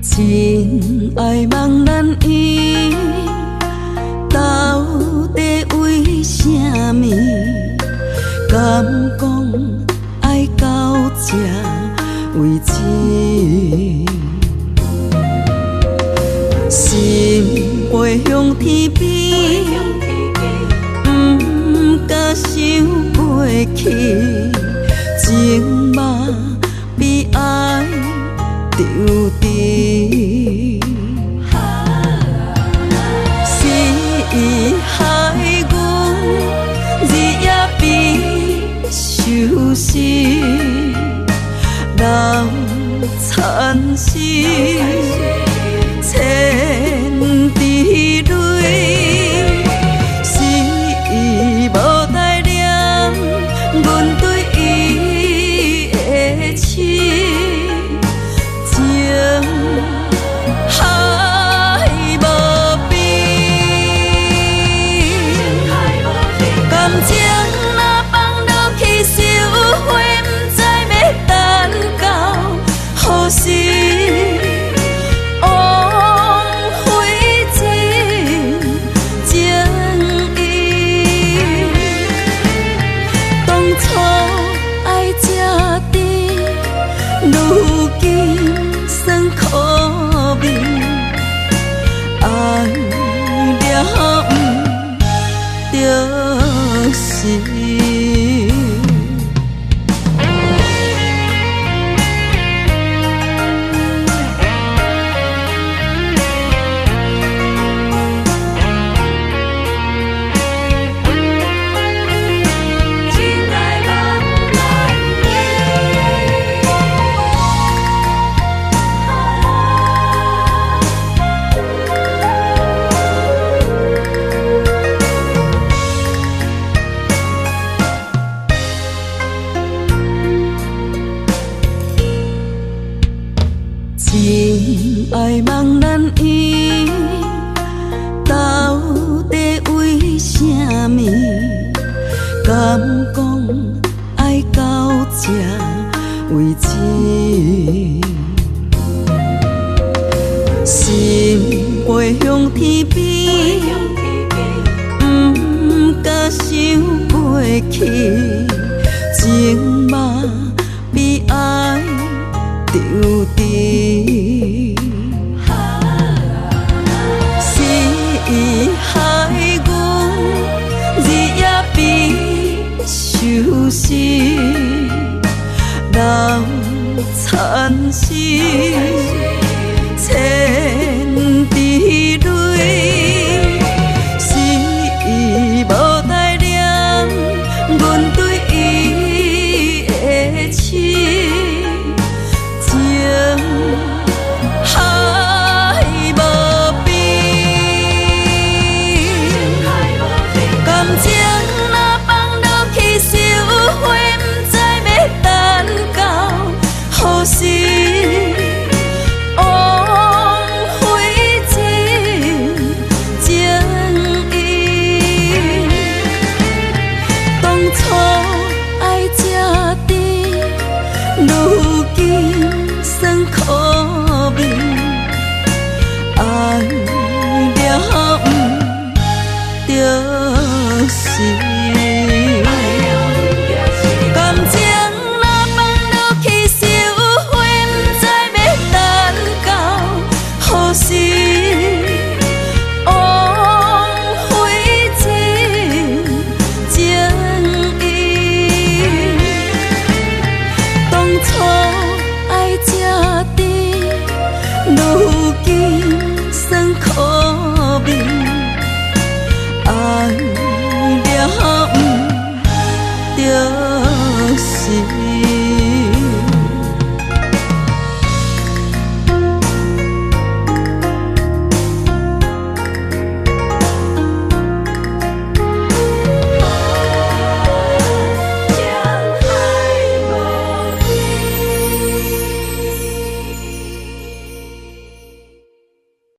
真爱茫然伊，到底为什么？敢讲爱到这为止？心飞向天边，不敢想过去，情嘛比爱着甜。是伊害阮日夜比相思，人惨死，千滴泪。是伊无体谅阮对伊的痴。感情若放落去，烧火不知要等到何时，枉费情义。当初爱这甜，如今酸苦味，爱了不着是。真爱茫然伊，到底为什么？敢讲爱到这为止？心飞向天边，不敢想过去，情嘛比爱着甜。是伊害阮日夜比相思，人惨死，千滴泪。是伊无体谅阮对伊的痴。感情若放落去，烧火不知要等到何时，枉费情义。当初爱这甜，如今酸苦味，爱了不着是。